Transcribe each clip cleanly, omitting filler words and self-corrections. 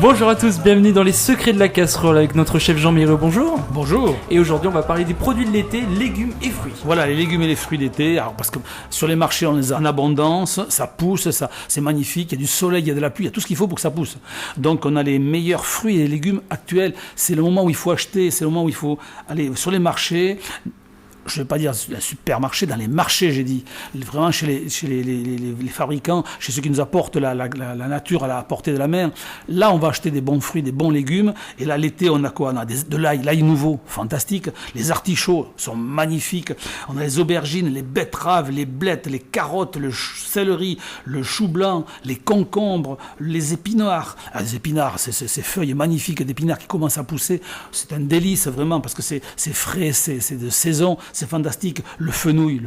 Bonjour à tous, bienvenue dans les secrets de la casserole avec notre chef Jean-Miro, bonjour. Bonjour. Et aujourd'hui on va parler des produits de l'été, légumes et fruits. Voilà, les légumes et les fruits d'été, alors parce que sur les marchés on les a en abondance, ça pousse, ça, c'est magnifique, il y a du soleil, il y a de la pluie, il y a tout ce qu'il faut pour que ça pousse. Donc on a les meilleurs fruits et légumes actuels, c'est le moment où il faut acheter, c'est le moment où il faut aller sur les marchés. Je ne vais pas dire les supermarchés, dans les marchés, j'ai dit. Vraiment chez les fabricants, chez ceux qui nous apportent la nature à la portée de la main. Là, on va acheter des bons fruits, des bons légumes. Et là, l'été, on a quoi? On a de l'ail nouveau, fantastique. Les artichauts sont magnifiques. On a les aubergines, les betteraves, les blettes, les carottes, le céleri, le chou blanc, les concombres, les épinards. Ah, les épinards, ces feuilles magnifiques d'épinards qui commencent à pousser. C'est un délice, vraiment, parce que c'est frais, c'est de saison. C'est fantastique. Le fenouil,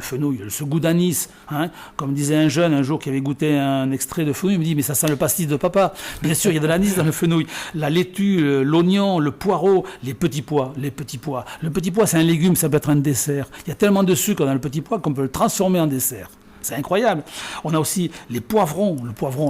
ce goût d'anis. Hein, comme disait un jeune un jour qui avait goûté un extrait de fenouil, il me dit, mais ça sent le pastis de papa. Bien sûr, il y a de l'anis dans le fenouil. La laitue, l'oignon, le poireau, les petits pois. Le petit pois, c'est un légume, ça peut être un dessert. Il y a tellement de sucre dans le petit pois qu'on peut le transformer en dessert. C'est incroyable. On a aussi les poivrons,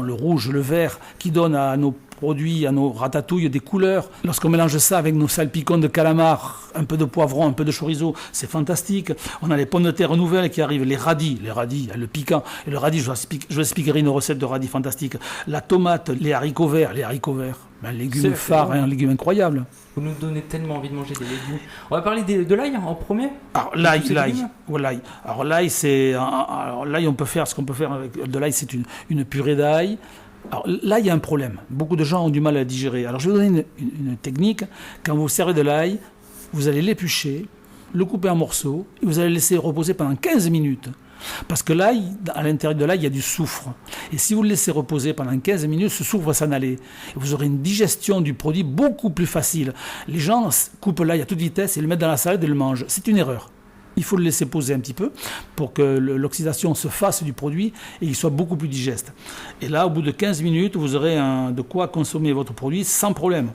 le rouge, le vert, qui donnent à nos produits, à nos ratatouilles des couleurs. Lorsqu'on mélange ça avec nos salpicons de calamar, un peu de poivron, un peu de chorizo, c'est fantastique. On a les pommes de terre nouvelles qui arrivent, les radis, le piquant. Et le radis, je vous expliquerai une recette de radis fantastique. La tomate, les haricots verts. Un légume phare, un légume incroyable. Vous nous donnez tellement envie de manger des légumes. On va parler de l'ail en premier. Alors l'ail. Alors l'ail, on peut faire ce qu'on peut faire avec de l'ail, c'est une purée d'ail. Alors là, il y a un problème. Beaucoup de gens ont du mal à digérer. Alors je vais vous donner une technique. Quand vous servez de l'ail, vous allez l'éplucher, le couper en morceaux, et vous allez le laisser reposer pendant 15 minutes. Parce que l'ail, à l'intérieur de l'ail, il y a du soufre. Et si vous le laissez reposer pendant 15 minutes, ce soufre va s'en aller. Et vous aurez une digestion du produit beaucoup plus facile. Les gens coupent l'ail à toute vitesse et le mettent dans la salade et le mangent. C'est une erreur. Il faut le laisser poser un petit peu pour que l'oxydation se fasse du produit et qu'il soit beaucoup plus digeste. Et là, au bout de 15 minutes, vous aurez de quoi consommer votre produit sans problème.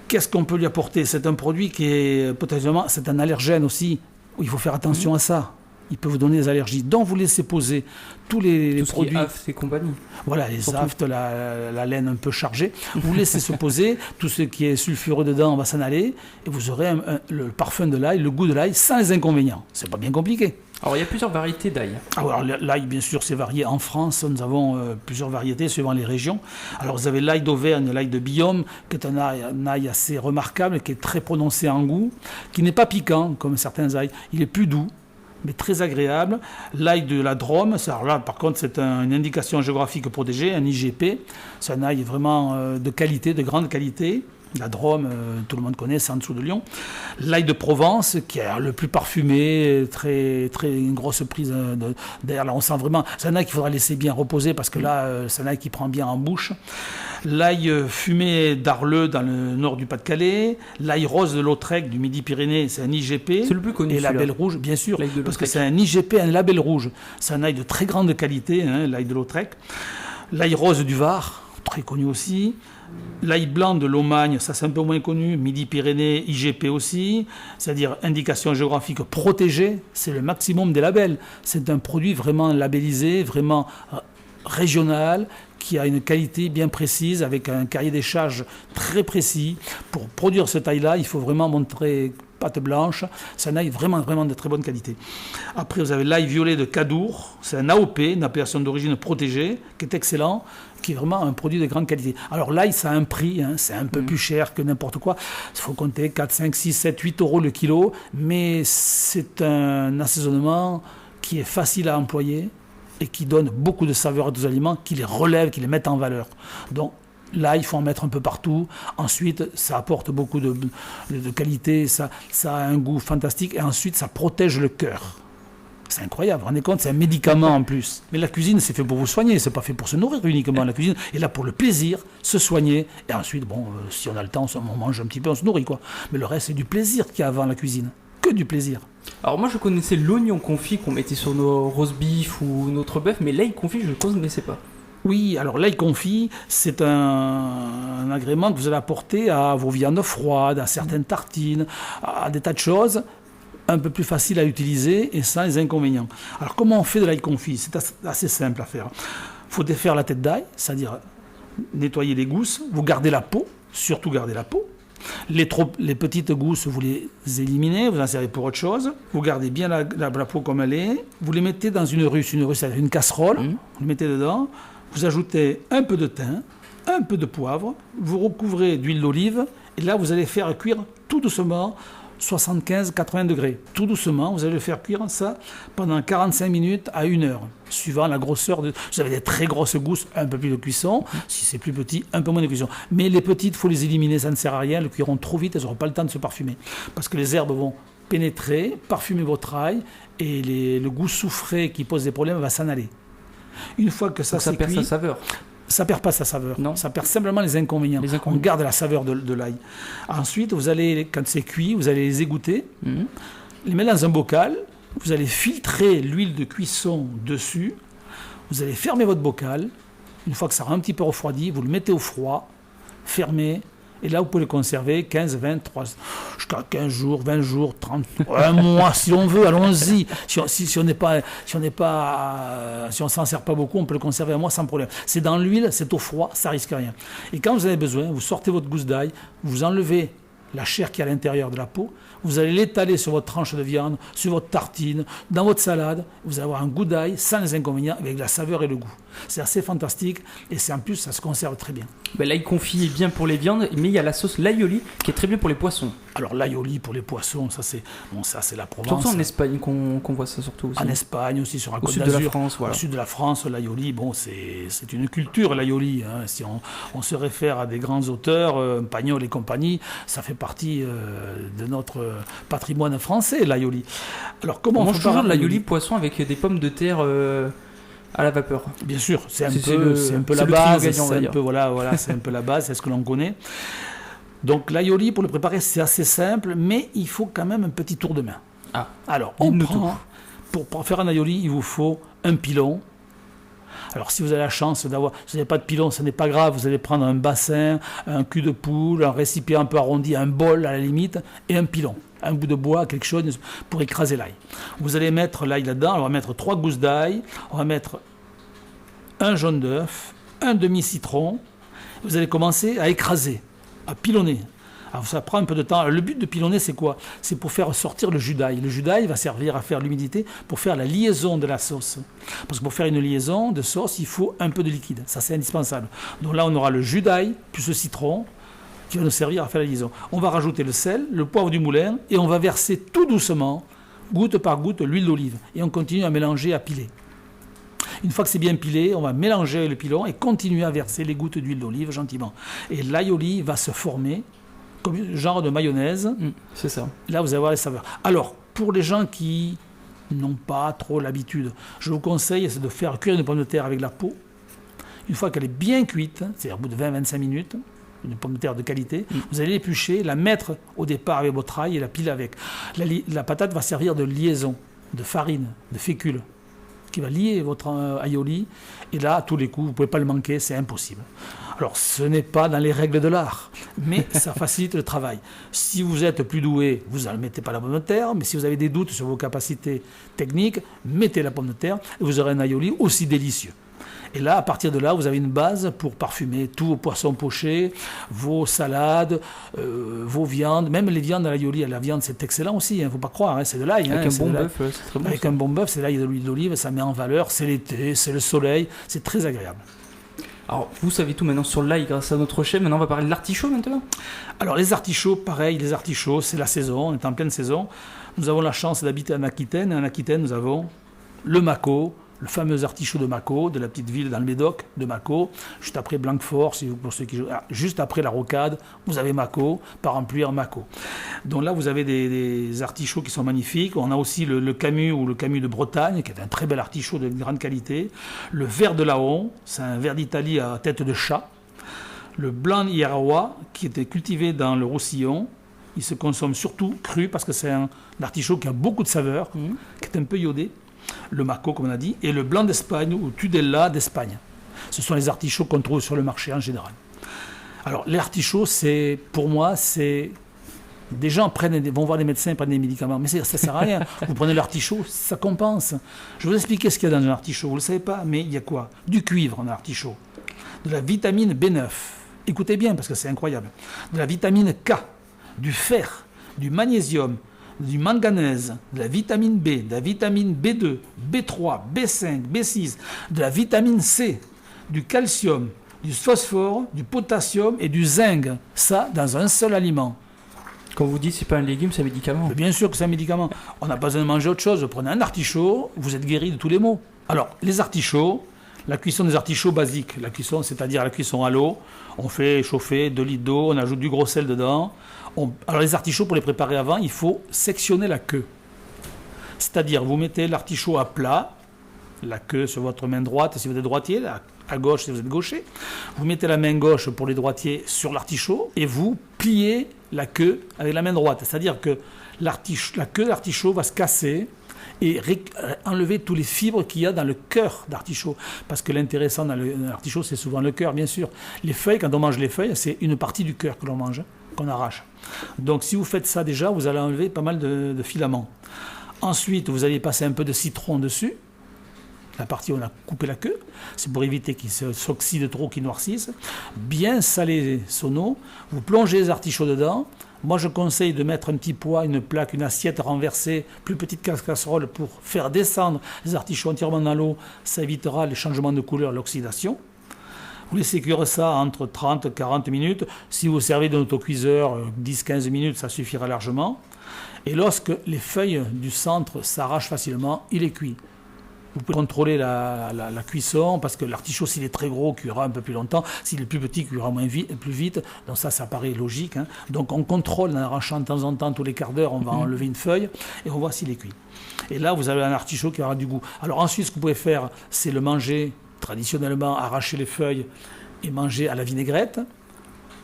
Qu'est-ce qu'on peut lui apporter? C'est un produit qui est potentiellement, c'est un allergène aussi. Il faut faire attention à ça. Il peut vous donner des allergies. Donc, vous laissez poser tous les produits. Qui est aftes et compagnie. Voilà, les aftes, la laine un peu chargée. Vous laissez se poser. Tout ce qui est sulfureux dedans va s'en aller. Et vous aurez le parfum de l'ail, le goût de l'ail, sans les inconvénients. C'est pas bien compliqué. Alors, il y a plusieurs variétés d'ail. Alors, l'ail, bien sûr, c'est varié. En France, nous avons plusieurs variétés suivant les régions. Alors, vous avez l'ail d'Auvergne, l'ail de Billom, qui est un ail assez remarquable, qui est très prononcé en goût, qui n'est pas piquant, comme certains ails. Il est plus doux, mais très agréable. L'ail de la Drôme, alors là, par contre, c'est une indication géographique protégée, un IGP. C'est un ail vraiment de qualité, de grande qualité. La Drôme, tout le monde connaît, c'est en dessous de Lyon. L'ail de Provence, qui est le plus parfumé, une grosse prise d'air. Là, on sent vraiment. C'est un ail qu'il faudra laisser bien reposer parce que là, c'est un ail qui prend bien en bouche. L'ail fumé d'Arleux, dans le nord du Pas-de-Calais. L'ail rose de Lautrec, du Midi-Pyrénées, c'est un IGP. C'est le plus connu. Et label rouge, bien sûr, parce que c'est un IGP, un label rouge. C'est un ail de très grande qualité, l'ail de Lautrec. L'ail rose du Var, très connu aussi. L'ail blanc de Lomagne, ça c'est un peu moins connu, Midi-Pyrénées, IGP aussi, c'est-à-dire indication géographique protégée, c'est le maximum des labels. C'est un produit vraiment labellisé, vraiment régional, qui a une qualité bien précise, avec un cahier des charges très précis. Pour produire ce taille-là, il faut vraiment montrer pâte blanche. C'est un ail vraiment de très bonne qualité. Après, vous avez l'ail violet de Cadour. C'est un AOP, une appellation d'origine protégée, qui est excellent, qui est vraiment un produit de grande qualité. Alors l'ail, ça a un prix, c'est un peu plus cher que n'importe quoi. Il faut compter 4, 5, 6, 7, 8 euros le kilo, mais c'est un assaisonnement qui est facile à employer et qui donne beaucoup de saveur à nos aliments, qui les relève, qui les met en valeur. Donc là, il faut en mettre un peu partout. Ensuite, ça apporte beaucoup de qualité, ça a un goût fantastique. Et ensuite, ça protège le cœur. C'est incroyable, vous vous rendez compte, c'est un médicament en plus. Mais la cuisine, c'est fait pour vous soigner, c'est pas fait pour se nourrir uniquement. La cuisine est là pour le plaisir, se soigner. Et ensuite, si on a le temps, on mange un petit peu, on se nourrit, quoi. Mais le reste, c'est du plaisir qu'il y a avant la cuisine. Que du plaisir. Alors moi, je connaissais l'oignon confit qu'on mettait sur nos roast beef ou notre bœuf, mais l'ail confit, je ne connaissais pas. Oui, alors l'ail confit, c'est un agrément que vous allez apporter à vos viandes froides, à certaines tartines, à des tas de choses un peu plus faciles à utiliser et sans les inconvénients. Alors comment on fait de l'ail confit? C'est assez simple à faire. Il faut défaire la tête d'ail, c'est-à-dire nettoyez les gousses, vous gardez la peau, surtout gardez la peau. Les petites gousses, vous les éliminez, vous en servez pour autre chose. Vous gardez bien la peau comme elle est. Vous les mettez dans une russe, c'est une casserole. Vous les mettez dedans. Vous ajoutez un peu de thym, un peu de poivre. Vous recouvrez d'huile d'olive. Et là, vous allez faire cuire tout doucement, 75-80 degrés. Tout doucement, vous allez le faire cuire ça pendant 45 minutes à 1 heure, suivant la grosseur. Vous avez des très grosses gousses, un peu plus de cuisson. Si c'est plus petit, un peu moins de cuisson. Mais les petites, il faut les éliminer, ça ne sert à rien. Elles cuiront trop vite, elles n'auront pas le temps de se parfumer. Parce que les herbes vont pénétrer, parfumer votre ail, et le goût soufré qui pose des problèmes va s'en aller. Une fois que ça s'est perd cuit, sa saveur. ça perd pas sa saveur. Non. Ça perd simplement les inconvénients. On garde la saveur de l'ail. Ensuite, vous allez, quand c'est cuit, vous allez les égoutter, les mettre dans un bocal. Vous allez filtrer l'huile de cuisson dessus. Vous allez fermer votre bocal. Une fois que ça aura un petit peu refroidi, vous le mettez au froid, fermez. Et là, vous pouvez le conserver 15, 20, 3, jusqu'à 15 jours, 20 jours, 30, un mois, si on veut, allons-y. Si on s'en sert pas beaucoup, on peut le conserver un mois sans problème. C'est dans l'huile, c'est au froid, ça risque rien. Et quand vous avez besoin, vous sortez votre gousse d'ail, vous enlevez la chair qui est à l'intérieur de la peau, vous allez l'étaler sur votre tranche de viande, sur votre tartine, dans votre salade. Vous allez avoir un goût d'ail sans les inconvénients, avec la saveur et le goût. C'est assez fantastique et en plus, ça se conserve très bien. L'ail confit est bien pour les viandes, mais il y a la sauce l'aioli qui est très bien pour les poissons. Alors l'aioli pour les poissons, ça c'est la Provence. Surtout en Espagne qu'on voit ça surtout aussi. En Espagne aussi, sur la Côte d'Azur. Au sud de la France, voilà. Au sud de la France, l'aioli, c'est une culture l'aioli. Si on se réfère à des grands auteurs, Pagnol et compagnie, ça fait partie de notre patrimoine français, l'aioli. Alors comment on mange toujours de l'aioli poisson avec des pommes de terre à la vapeur. Bien sûr, c'est un peu la base, c'est un peu la base, c'est ce que l'on connaît. Donc l'aioli, pour le préparer, c'est assez simple, mais il faut quand même un petit tour de main. Alors, pour faire un aioli, il vous faut un pilon. Alors, si vous avez la chance d'avoir, si vous n'avez pas de pilon, ce n'est pas grave, vous allez prendre un bassin, un cul de poule, un récipient un peu arrondi, un bol à la limite, et un pilon. Un bout de bois, quelque chose pour écraser l'ail. Vous allez mettre l'ail là-dedans, on va mettre 3 gousses d'ail, on va mettre un jaune d'œuf, un demi-citron. Vous allez commencer à écraser, à pilonner. Alors ça prend un peu de temps. Alors, le but de pilonner, c'est quoi ? C'est pour faire sortir le jus d'ail. Le jus d'ail va servir à faire l'humidité pour faire la liaison de la sauce. Parce que pour faire une liaison de sauce, il faut un peu de liquide. Ça, c'est indispensable. Donc là, on aura le jus d'ail plus le citron qui va nous servir à faire la liaison. On va rajouter le sel, le poivre du moulin et on va verser tout doucement, goutte par goutte, l'huile d'olive. Et on continue à mélanger, à piler. Une fois que c'est bien pilé, on va mélanger le pilon et continuer à verser les gouttes d'huile d'olive gentiment. Et l'aioli va se former comme un genre de mayonnaise. C'est ça. Là, vous allez voir les saveurs. Alors, pour les gens qui n'ont pas trop l'habitude, je vous conseille de faire cuire une pomme de terre avec la peau. Une fois qu'elle est bien cuite, c'est-à-dire au bout de 20-25 minutes, une pomme de terre de qualité, vous allez l'éplucher, la mettre au départ avec votre ail et la piler avec. La patate va servir de liaison, de farine, de fécule, qui va lier votre aioli. Et là, à tous les coups, vous ne pouvez pas le manquer, c'est impossible. Alors, ce n'est pas dans les règles de l'art, mais ça facilite le travail. Si vous êtes plus doué, vous ne mettez pas la pomme de terre, mais si vous avez des doutes sur vos capacités techniques, mettez la pomme de terre et vous aurez un aioli aussi délicieux. Et là, à partir de là, vous avez une base pour parfumer tous vos poissons pochés, vos salades, vos viandes, même les viandes à l'aioli. La viande, c'est excellent aussi, il ne faut pas croire, c'est de l'ail. Avec un bon bœuf, c'est très bon. Avec un bon bœuf, c'est l'ail et de l'huile d'olive, ça met en valeur, c'est l'été, c'est le soleil, c'est très agréable. Alors, vous savez tout maintenant sur l'ail grâce à notre chef. Maintenant, on va parler de l'artichaut maintenant. Alors, les artichauts, pareil, c'est la saison, on est en pleine saison. Nous avons la chance d'habiter en Aquitaine. Et en Aquitaine, nous avons le Mâcon, le fameux artichaut de Mâcon, de la petite ville dans le Médoc de Mâcon, juste après Blanquefort, pour ceux qui jouent, juste après la Rocade, vous avez Mâcon, par remplir Mâcon. Donc là, vous avez des artichauts qui sont magnifiques. On a aussi le Camus ou le Camus de Bretagne, qui est un très bel artichaut de grande qualité. Le vert de Laon, c'est un vert d'Italie à tête de chat. Le blanc Iarawa, qui était cultivé dans le Roussillon. Il se consomme surtout cru parce que c'est un artichaut qui a beaucoup de saveur, qui est un peu iodé. Le Mâcon, comme on a dit, et le blanc d'Espagne ou Tudela d'Espagne. Ce sont les artichauts qu'on trouve sur le marché en général. Alors, les artichauts, pour moi, c'est... Des gens vont voir les médecins, prennent des médicaments, mais ça ne sert à rien. Vous prenez l'artichaut, ça compense. Je vais vous expliquer ce qu'il y a dans un artichaut, vous ne le savez pas, mais il y a quoi ? Du cuivre dans l'artichaut. de la vitamine B9. Écoutez bien parce que c'est incroyable. De la vitamine K, du fer, du magnésium, du manganèse, de la vitamine B, de la vitamine B2, B3, B5, B6, de la vitamine C, du calcium, du phosphore, du potassium et du zinc. Ça, dans un seul aliment. Quand vous dites c'est pas un légume, c'est un médicament. Mais bien sûr que c'est un médicament. On n'a pas besoin de manger autre chose. Prenez un artichaut, vous êtes guéri de tous les maux. Alors, les artichauts, la cuisson des artichauts basique, la cuisson, c'est-à-dire la cuisson à l'eau, on fait chauffer 2 litres d'eau, on ajoute du gros sel dedans. Alors les artichauts, pour les préparer avant, il faut sectionner la queue. C'est-à-dire, vous mettez l'artichaut à plat, la queue sur votre main droite si vous êtes droitier, à gauche si vous êtes gaucher. Vous mettez la main gauche pour les droitiers sur l'artichaut et vous pliez la queue avec la main droite. C'est-à-dire que la queue d'artichaut va se casser et enlever tous les fibres qu'il y a dans le cœur d'artichaut. Parce que l'intéressant dans l'artichaut, c'est souvent le cœur, bien sûr. Les feuilles, quand on mange les feuilles, c'est une partie du cœur que l'on mange, qu'on arrache. Donc si vous faites ça déjà, vous allez enlever pas mal de filaments. Ensuite, vous allez passer un peu de citron dessus, la partie où on a coupé la queue, c'est pour éviter qu'il s'oxyde trop, qu'il noircisse. Bien saler son eau, vous plongez les artichauts dedans. Moi, je conseille de mettre un petit poids, une plaque, une assiette renversée, plus petite casserole pour faire descendre les artichauts entièrement dans l'eau. Ça évitera les changements de couleur, l'oxydation. Vous laissez cuire ça entre 30 et 40 minutes. Si vous servez d'un autocuiseur, 10-15 minutes, ça suffira largement. Et lorsque les feuilles du centre s'arrachent facilement, il est cuit. Vous pouvez contrôler la cuisson parce que l'artichaut, s'il est très gros, cuira un peu plus longtemps. S'il est plus petit, cuira plus vite. Donc ça paraît logique. Hein. Donc on contrôle en arrachant de temps en temps, tous les quarts d'heure, on va enlever une feuille et on voit s'il est cuit. Et là, vous avez un artichaut qui aura du goût. Alors ensuite, ce que vous pouvez faire, c'est le manger traditionnellement, arracher les feuilles et manger à la vinaigrette.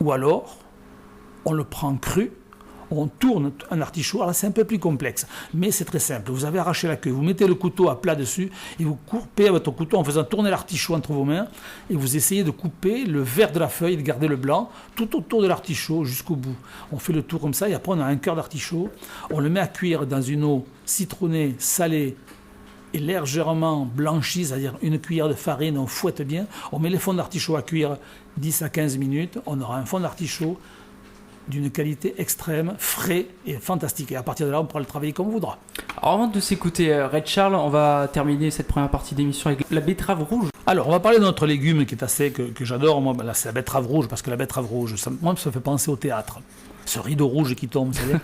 Ou alors, on le prend cru. On tourne un artichaut, alors c'est un peu plus complexe, mais c'est très simple. Vous avez arraché la queue, vous mettez le couteau à plat dessus et vous coupez avec votre couteau en faisant tourner l'artichaut entre vos mains et vous essayez de couper le vert de la feuille et de garder le blanc tout autour de l'artichaut jusqu'au bout. On fait le tour comme ça et après on a un cœur d'artichaut, on le met à cuire dans une eau citronnée, salée et légèrement blanchie, c'est-à-dire une cuillère de farine, on fouette bien, on met les fonds d'artichaut à cuire 10 à 15 minutes, on aura un fond d'artichaut d'une qualité extrême, frais et fantastique. Et à partir de là, on pourra le travailler comme on voudra. Alors avant de s'écouter Red Charles, on va terminer cette première partie d'émission avec la betterave rouge. Alors, on va parler de notre légume qui est assez, que j'adore. Moi, là, c'est la betterave rouge, parce que la betterave rouge, ça me fait penser au théâtre. Ce rideau rouge qui tombe, vous savez.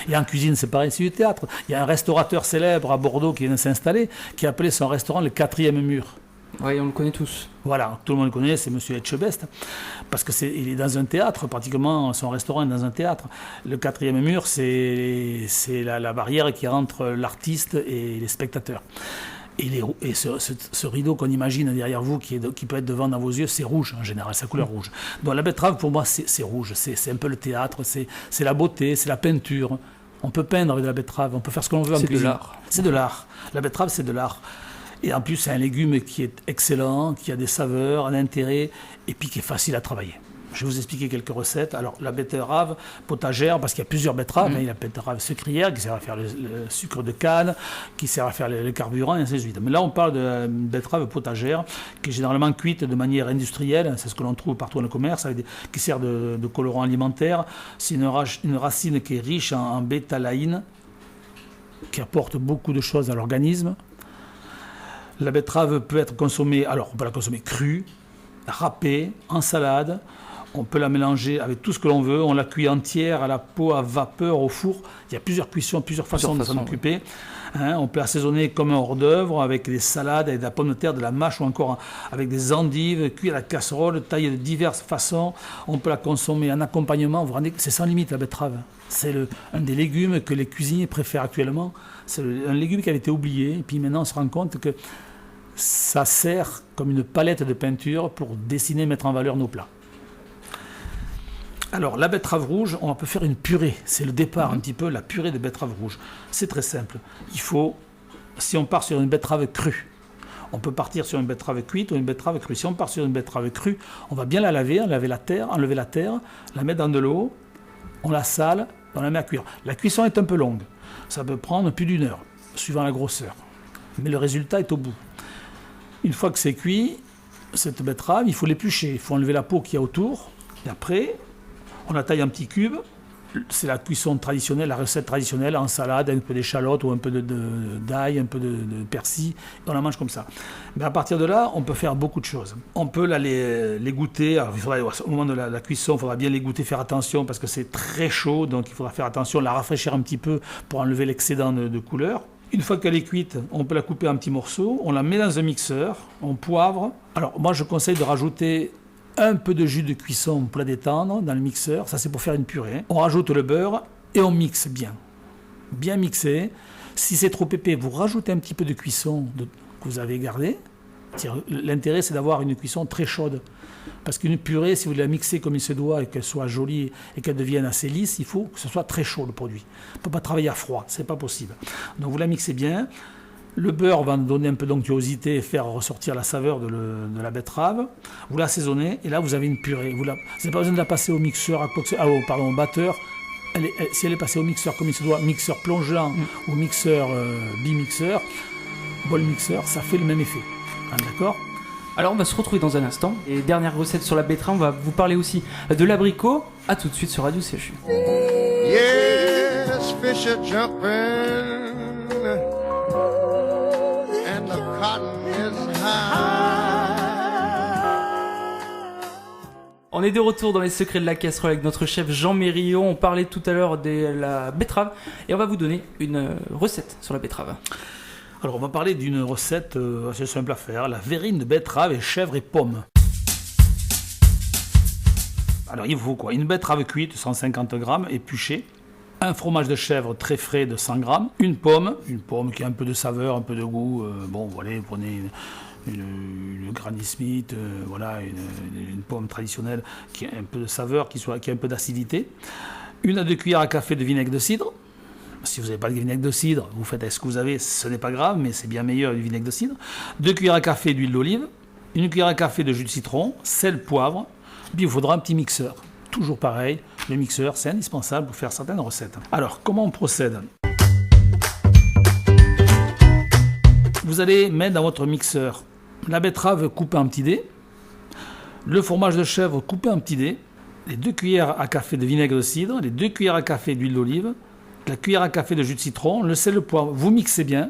Et en cuisine, c'est pareil, c'est du théâtre. Il y a un restaurateur célèbre à Bordeaux qui vient de s'installer, qui a appelé son restaurant le 4e mur. Oui, on le connaît tous. Voilà, tout le monde le connaît, c'est Monsieur Etchebest, parce il est dans un théâtre, pratiquement, son restaurant est dans un théâtre. Le 4e mur, c'est la barrière qui est entre l'artiste et les spectateurs. Et ce rideau qu'on imagine derrière vous, qui peut être devant dans vos yeux, c'est rouge en général, sa couleur rouge. Donc la betterave, pour moi, c'est rouge, c'est un peu le théâtre, c'est la beauté, c'est la peinture. On peut peindre avec de la betterave, on peut faire ce que l'on veut en cuisine. C'est de l'art. C'est de l'art. La betterave, c'est de l'art. Et en plus, c'est un légume qui est excellent, qui a des saveurs, un intérêt, et puis qui est facile à travailler. Je vais vous expliquer quelques recettes. Alors, la betterave potagère, parce qu'il y a plusieurs betteraves. Il y a la betterave sucrière, qui sert à faire le sucre de canne, qui sert à faire le carburant, et ainsi de suite. Mais là, on parle de betterave potagère, qui est généralement cuite de manière industrielle. C'est ce que l'on trouve partout dans le commerce, qui sert de colorant alimentaire. C'est une racine qui est riche en bêta-laïne, qui apporte beaucoup de choses à l'organisme. La betterave peut être consommée, alors on peut la consommer crue, râpée, en salade. On peut la mélanger avec tout ce que l'on veut. On la cuit entière à la peau, à vapeur, au four. Il y a plusieurs cuissons, plusieurs façons de s'en occuper. Hein, on peut assaisonner comme un hors-d'œuvre avec des salades, avec de la pomme de terre, de la mâche ou encore avec des endives, cuire à la casserole, taillée de diverses façons. On peut la consommer en accompagnement. Vous vous rendez, c'est sans limite la betterave. C'est un des légumes que les cuisiniers préfèrent actuellement. C'est un légume qui avait été oublié. Et puis maintenant, on se rend compte que ça sert comme une palette de peinture pour dessiner, mettre en valeur nos plats. Alors, la betterave rouge, on peut faire une purée. C'est le départ un petit peu, la purée de betterave rouge. C'est très simple. Il faut, si on part sur une betterave crue, on peut partir sur une betterave cuite ou une betterave crue. Si on part sur une betterave crue, on va bien la laver, enlever la terre, la mettre dans de l'eau, on la sale, on la met à cuire. La cuisson est un peu longue. Ça peut prendre plus d'1 heure, suivant la grosseur. Mais le résultat est au bout. Une fois que c'est cuit, cette betterave, il faut l'éplucher. Il faut enlever la peau qu'il y a autour. Et après, on la taille en petits cubes. C'est la cuisson traditionnelle, la recette traditionnelle, en salade, avec un peu d'échalote ou un peu d'ail, un peu de persil. Et on la mange comme ça. Mais à partir de là, on peut faire beaucoup de choses. On peut les goûter. Alors, au moment de la cuisson, il faudra bien les goûter, faire attention parce que c'est très chaud. Donc il faudra faire attention, la rafraîchir un petit peu pour enlever l'excédent de couleur. Une fois qu'elle est cuite, on peut la couper en petits morceaux. On la met dans un mixeur, on poivre. Alors moi, je conseille de rajouter un peu de jus de cuisson pour la détendre dans le mixeur, ça c'est pour faire une purée. On rajoute le beurre et on mixe bien. Bien mixé. Si c'est trop épais, vous rajoutez un petit peu de cuisson que vous avez gardé. L'intérêt c'est d'avoir une cuisson très chaude. Parce qu'une purée, si vous la mixez comme il se doit et qu'elle soit jolie et qu'elle devienne assez lisse, il faut que ce soit très chaud le produit. On ne peut pas travailler à froid, c'est pas possible. Donc vous la mixez bien. Le beurre va donner un peu d'onctuosité et faire ressortir la saveur de la betterave. Vous l'assaisonnez et là vous avez une purée. Vous n'avez pas besoin de la passer au mixeur, au batteur. Si elle est passée au mixeur comme il se doit, mixeur plongeant ou mixeur bimixeur, bol mixeur, ça fait le même effet. D'accord ? Alors on va se retrouver dans un instant. Et dernière recette sur la betterave, on va vous parler aussi de l'abricot. A tout de suite sur Radio CHU. Yes, fish are jumping. On est de retour dans les secrets de la casserole avec notre chef Jean Mérillon. On parlait tout à l'heure de la betterave et on va vous donner une recette sur la betterave. Alors on va parler d'une recette assez simple à faire, la verrine de betterave et chèvre et pomme. Alors il vous faut quoi ? Une betterave cuite, 150 grammes, épluchée. Un fromage de chèvre très frais de 100 grammes. Une pomme qui a un peu de saveur, un peu de goût. Bon, voilà, vous prenez une Granny Smith, voilà, une pomme traditionnelle qui a un peu de saveur, qui a un peu d'acidité. 1 à 2 cuillères à café de vinaigre de cidre. Si vous n'avez pas de vinaigre de cidre, vous faites avec ce que vous avez, ce n'est pas grave, mais c'est bien meilleur du vinaigre de cidre. 2 cuillères à café d'huile d'olive. 1 cuillère à café de jus de citron, sel, poivre. Puis il vous faudra un petit mixeur. Toujours pareil, le mixeur, c'est indispensable pour faire certaines recettes. Alors, comment on procède ? Vous allez mettre dans votre mixeur la betterave coupée en petits dés, le fromage de chèvre coupé en petits dés, les 2 cuillères à café de vinaigre de cidre, les 2 cuillères à café d'huile d'olive, la cuillère à café de jus de citron, le sel, le poivre. Vous mixez bien.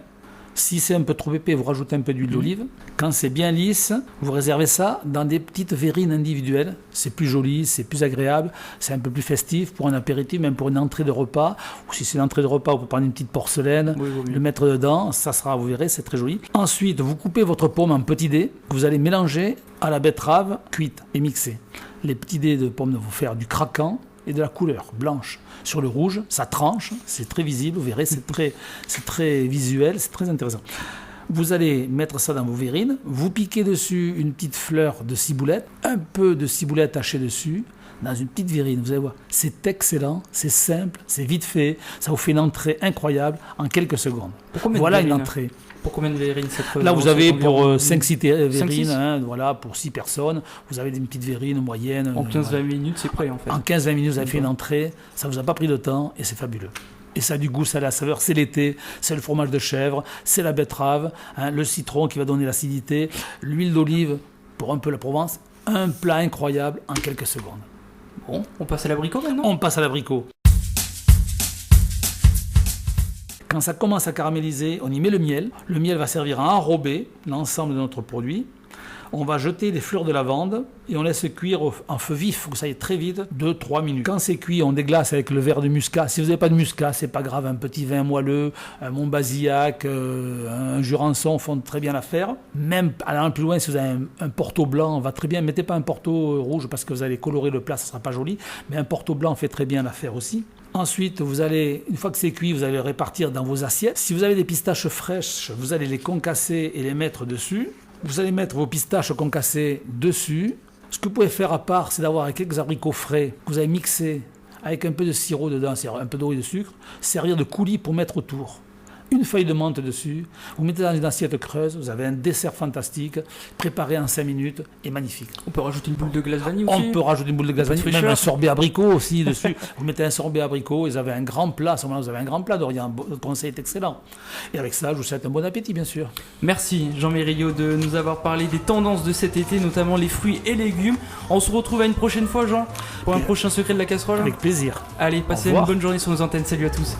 Si c'est un peu trop épais, vous rajoutez un peu d'huile d'olive. Quand c'est bien lisse, vous réservez ça dans des petites verrines individuelles. C'est plus joli, c'est plus agréable, c'est un peu plus festif pour un apéritif, même pour une entrée de repas. Ou si c'est une entrée de repas, vous pouvez prendre une petite porcelaine, le mettre dedans. Ça sera, vous verrez, c'est très joli. Ensuite, vous coupez votre pomme en petits dés que vous allez mélanger à la betterave cuite et mixée. Les petits dés de pommes vont faire du craquant et de la couleur blanche. Sur le rouge, ça tranche, c'est très visible, vous verrez, c'est très visuel, c'est très intéressant. Vous allez mettre ça dans vos verrines, vous piquez dessus une petite fleur de ciboulette, un peu de ciboulette hachée dessus, dans une petite verrine, vous allez voir, c'est excellent, c'est simple, c'est vite fait, ça vous fait une entrée incroyable en quelques secondes. Voilà une entrée. Pour combien de verrines cette Là, vous avez pour 5-6 verrines, voilà, pour 6 personnes, vous avez une petite verrine moyenne. En 15-20 voilà. minutes, c'est prêt en fait. En 15-20 minutes, vous avez fait une entrée, ça ne vous a pas pris de temps et c'est fabuleux. Et ça a du goût, ça a la saveur, c'est l'été, c'est le fromage de chèvre, c'est la betterave, le citron qui va donner l'acidité, l'huile d'olive pour un peu la Provence, un plat incroyable en quelques secondes. Bon, on passe à l'abricot maintenant ? On passe à l'abricot. Quand ça commence à caraméliser, on y met le miel. Le miel va servir à enrober l'ensemble de notre produit. On va jeter des fleurs de lavande et on laisse cuire en feu vif. Il faut que ça aille très vite, 2-3 minutes. Quand c'est cuit, on déglace avec le verre de muscat. Si vous n'avez pas de muscat, c'est pas grave. Un petit vin moelleux, un Montbazillac, un Jurançon font très bien l'affaire. Même allant plus loin, si vous avez un Porto blanc, on va très bien. Mettez pas un Porto rouge parce que vous allez colorer le plat, ça sera pas joli. Mais un Porto blanc fait très bien l'affaire aussi. Ensuite, vous allez, une fois que c'est cuit, vous allez le répartir dans vos assiettes. Si vous avez des pistaches fraîches, vous allez les concasser et les mettre dessus. Vous allez mettre vos pistaches concassées dessus. Ce que vous pouvez faire à part, c'est d'avoir quelques abricots frais que vous avez mixés avec un peu de sirop dedans, c'est-à-dire un peu d'eau et de sucre, servir de coulis pour mettre autour. une feuille de menthe dessus, vous mettez dans une assiette creuse, vous avez un dessert fantastique, préparé en 5 minutes et magnifique. On peut rajouter une boule de glace vanille aussi. On peut rajouter une boule de glace vanille, même un sorbet abricot aussi dessus. Vous mettez un sorbet abricot et vous avez un grand plat. À ce moment-là, vous avez un grand plat d'Orient. Le conseil est excellent. Et avec ça, je vous souhaite un bon appétit, bien sûr. Merci Jean-Méry Riot de nous avoir parlé des tendances de cet été, notamment les fruits et légumes. On se retrouve à une prochaine fois, Jean, pour un prochain secret de la casserole. Avec plaisir. Allez, passez une bonne journée sur nos antennes. Salut à tous.